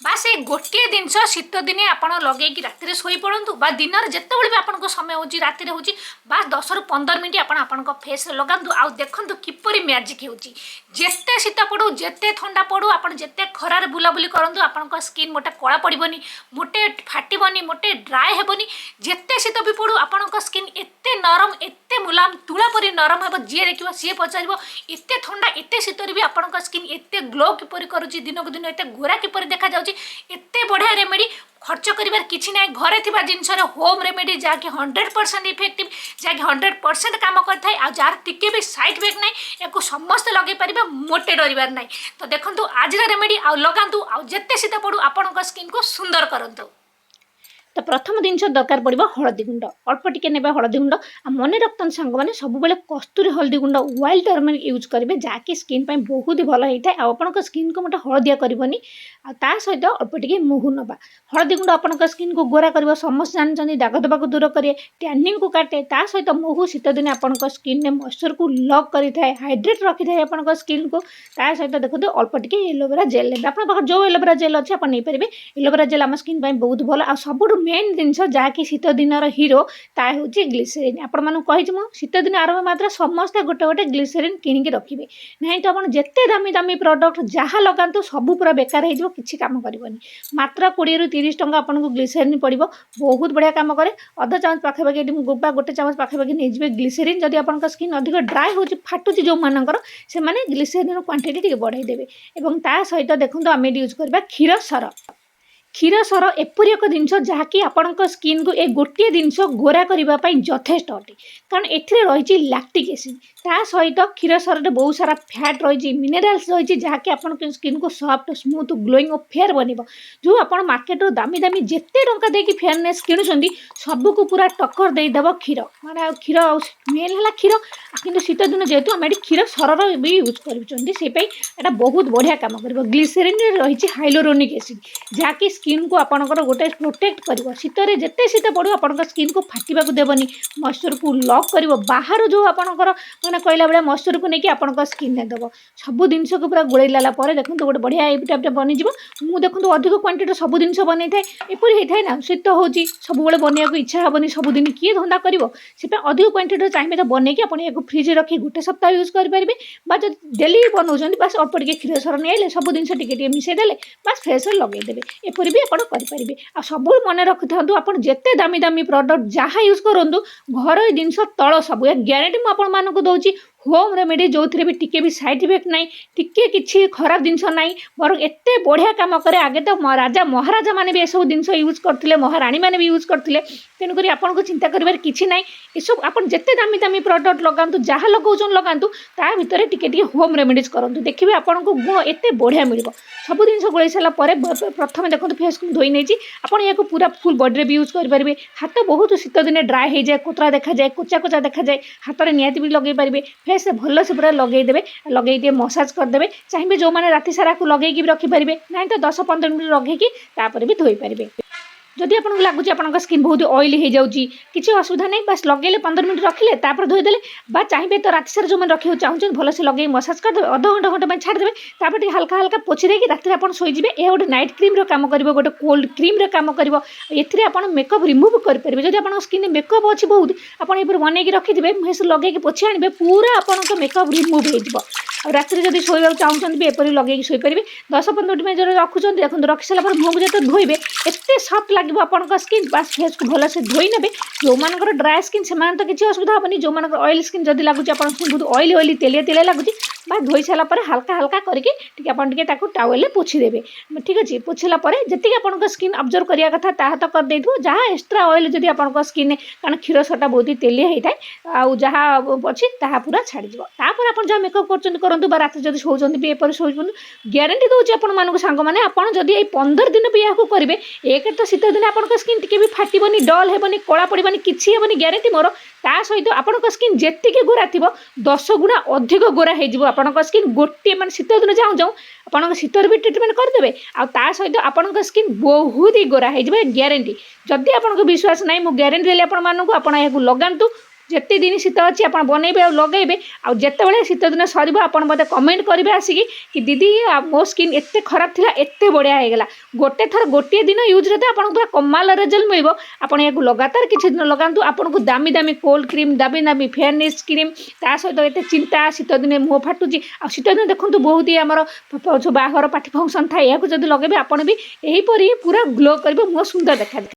बास ये गोटे जिनस शीत दिने आपण लगे राति शोई पड़ू बा दिन में जिते भी आपको समय हो राति हो बास 10 ରୁ 15 मिनट आपण फेस लगातु आ देखु किपरि मैजिक होते शीत पड़ू जिते थंडा पड़ू आप जिते खरार बुलाबुली करूँ आपण स्किन मोटे कला पड़ोनी मोटे फाटबनी मोटे ड्राए हेबनी जिते शीत भी पड़ू आपण स्किन एते नरम एते मुलायम तुला परी नरम हे जी देखिए सी पचार एते थंडा एते शीत भी आपण स्किन एते ग्लो किपरि करुच्ची दिन को दिन एते गोरा किपरि देखा जाउची एते बढ़िया रेमेडी खर्च करिवार किछि नै घरे थिबा जिनसर होम रेमेडी जाके 100% इफेक्टिव जाके 100% काम करथाय आ जार टिके भी साइड इफेक्ट नै एको समस्त लगे परिबा मोटे डरिवार नै तो देखंतु आजरा रेमेडी आ लगांतु आ जत्ते सीता पडू आपनक स्किन को सुंदर करंतु। तो प्रथम जिनस दरकार पड़ो हलदी गुंड अल्प टिके ने हलदी गुंड आ मन रखता सांग मैंने सब बेले कस्तूरी हलदी गुंड वाइल्ड टर्मरिक यूज करेंगे जहाँकि स्किन बहुत ही भल होता है आप स्किन को मोटे हलदिया करनी आ सहित अल्प टिके मुहु नवा हलदी गुंड आप स्किन को गोरा कर समस्त जानते दाग दबाक दूर करे टैनिंग को काटे ता सहित मुहु शीत दिन आप स्किन में मॉइस्चर को लॉक करें हाइड्रेट रखी थाए आप स्किन को ता सहित देखते अल्प टिके एलोवेरा जेल ने आप जो एलोवेरा जेल अच्छे आप नहीं पारे एलोवेरा जेल आम स्किन बहुत भल आ सब मेन जिनस जहाँकि शीत दिन हीरो ता हूँ ग्लिसरीन आपण मानू कही मु शीत दिन आरंभ मात्र समस्ते गोटे गोटे ग्लिसरीन किଣିकी रखिए ना तो आप जिते दामी दामी प्रडक्ट जहाँ लगातु सब पूरा बेकार हो किसी काम करनी मात्र 20 ରୁ 30 टंका आपको ग्लिसरीन पड़ो बहुत बढ़िया काम करे अधा चामच पाखापाखि गोबा गोटे चामच पाखापाखि नहीं ग्लिसरीन जदि आप स्किन अधिक ड्राए हो फाटुची जो मानकर से ग्लिसरीन क्वांटिटी बढ़ाई देवे और ता सहित देखो आम यूज करवा क्षीर सर क्षीर सर एपरी एक जिनस जहाँकि आपण स्किन को ए गोटे जिनस गोरा करने यथेष्ट अटे कारण एथिरे रही लैक्टिक एसिड ता सहित क्षीर सर बहुत सारा फैट रही मिनरल्स रही जहाँकि आप स्किन को सॉफ्ट स्मूथ ग्लोइंग और फेयर बनब जो आप मार्केट दामी दामी जिते टंका देकी फेयरनेस किणुंट सबको पूरा टक्कर देदेव क्षीर माने क्षीर मेन है क्षीर कि शीत दिन जेहेतु आम क्षीर सर भी यूज कर बहुत बढ़िया काम कर ग्लिसरीन रही हाइलोरोनिक एसिड जहाँकि स्किन को आपणकर गोटे प्रोटेक्ट कर शीतर जिते शीत पड़ो आप स्किन को फाटा देवनी मॉइस्चर को लॉक कर बाहर जो आपणकर मैंने कहला बेला मॉइस्चर को लेकिन आप स्किन ने देव सब जिनस को पूरा गोड़े लाला देखो गोटे बढ़िया ये टाइप बनीज मुझे देखो अधिक क्वांटिटी सब जिन बन था एपरी होता है ना शीत हो सब बनवाक इच्छा हेनी सबुदिन किए धंदा कर अधिक क्वांटिटी चाहिए तो बनईकि आप फ्रिज रखी गोटे सप्ताह यूज करेंगे जब डेली बनाऊँ बस अल्प टे क्षीर सर नहीं सब जिन टे मिसेदेले बस फ्रेश लगेदेवे एपरी भी आप करेंगे आ सब मन रखि था आप जिते दामी दामी प्रडक्ट जहाँ यूज करूँ घर जिनस तल सब ग्यारंटी मुझे दूसरी होम रेमेडी जो थे भी टिके भी साइड इफेक्ट ना टिके किसी खराब जिनस ना बर एत बढ़िया काम करे आगे तो राजा महाराजा मैंने भी सब जिन यूज करते महाराणी मैंने भी यूज करते तेणुक आपको चिंता कर किसी ना सब आप जिते दामी दामी प्रडक्ट लगातु जहाँ लगाऊन लगातु ता भितर टिके होम रेमेडीज करूँ देखिए आपको गुण एत बढ़िया मिल सब जिन गोल सारापर प्रथम देखो फेस को धोई नहीं आप यहाँ पूरा फुल बॉडी भी यूज करेंगे हाथ बहुत शीत दिन ड्राए हो जाए कोतरा देखा जाए कोचा कोचा देखा जाए हाथ में निहाती भी लगे पारे फेस भल से पूरा लगेदेवे लगे मसाज करदे चाहिए जो मैंने राति सारा को लगे रखिपारे ना तो 10-15 मिनट लगे भी धोई पारे जदि आपको लगुच आप स्किन बहुत ऑयली हो जाऊँगी किसी असुविधा नहीं बस लगे 15 मिनट रखिले धोईदे चाहिए तो राति सारा जो मैंने रखा चाहूँ भल से लगे मसाज करदे अध घंटा घंटे छाड़देवे हल्का हल्का पोछि देकी राति आप शोजे यह गोटे नाइट क्रीम काम कर गोटे कोल्ड क्रीम काम कर मेकअप रिमूव करेंगे जब आप स्किन मेकअप अच्छी बहुत आप बनईकी रखिथे फेस लगे पोछि आने पूरा आप मेकअप रिमूव हो राति जब शोवा चाहूँ भी एपरी लगे शोपारे 10-15 मिनट रखुच्च देखो रखी सारापर मुँह को जो धोइबे एत सफ्ट लगे आपन स्किन बस फेस को भल से धोई ने जो मान ड्राए स्किन से तो किसी असुविधा हेनी जो मान ऑयल स्किन जब लगुच बहुत ऑयली ऑयली तेलिया तेलिया लगुच बस धोई सारापर हल्का हल्का करके टावेल पोछीदेवे ठीक अच्छे पोछला जी आप स्किन अब्जर्व करने कथा ता तो कर दे जहाँ एक्सट्रा ऑयल जब आप स्किन कारण क्षीर सरटा बहुत ही तेलिया होता है आउ जहाँ अच्छी पूरा छाड़ीज आप जहाँ मेकअप कर रात जब शोचन भी एपर शो ग्यारंटी दूसरी आपको सांग मैंने आपड़ जदि 15 दिन भी यहाँ करेंगे एक तो शीत दिन आप स्किन टी भी फाटबनी डल हेबनी कला पड़ानी किसी हेबनी ग्यारंटी मोर ता सहित आप स्किन जी गोरा थी 10 गुणा अधिक गोरा हो स्किन गोटे मैं शीत दिन जाऊँ जाऊँ आप शीतर भी ट्रिटमेंट करदे आ सहित आप स्किन बहुत ही गोरा हो ग्यारंटी जदि आपको विश्वास ना मुझे ग्यारंटी देली आप लगातु ଯେତେ ଦିନ ଶୀତ ଅଛି ଆପଣ ବନେଇବେ ଆଉ ଲଗାଇବେ ଆଉ ଯେତେବେଳେ ଶୀତ ଦିନ ସରିବ ଆପଣ ମୋତେ କମେଣ୍ଟ କରିବେ ଆସିକି କି ଦିଦି ମୋ ସ୍କିନ୍ ଏତେ ଖରାପ ଥିଲା ଏତେ ବଢ଼ିଆ ହେଇଗଲା। ଗୋଟେ ଥର ଗୋଟିଏ ଦିନ ୟୁଜ୍ରେ ତ ଆପଣଙ୍କୁ ପୁରା କମାଲ ରେଜଲ୍ଟ ମିଳିବ। ଆପଣ ଏହାକୁ ଲଗାତାର କିଛି ଦିନ ଲଗାନ୍ତୁ ଆପଣଙ୍କୁ ଦାମୀ ଦାମୀ କୋଲ୍ଡ କ୍ରିମ୍ ଦାମୀ ଦାମୀ ଫେୟାରନେସ୍ କ୍ରିମ୍ ତା ସହିତ ଏତେ ଚିନ୍ତା ଶୀତ ଦିନେ ମୁହଁ ଫାଟୁଛି ଆଉ ଶୀତ ଦିନେ ଦେଖନ୍ତୁ ବହୁତ ହି ଆମର ବାହାଘର ପାର୍ଟି ଫଙ୍କସନ୍ ଥାଏ ଏହାକୁ ଯଦି ଲଗାଇବେ ଆପଣ ବି ଏହିପରି ପୁରା ଗ୍ଲୋ କରିବେ ମୁହଁ ସୁନ୍ଦର ଦେଖାଯିବ।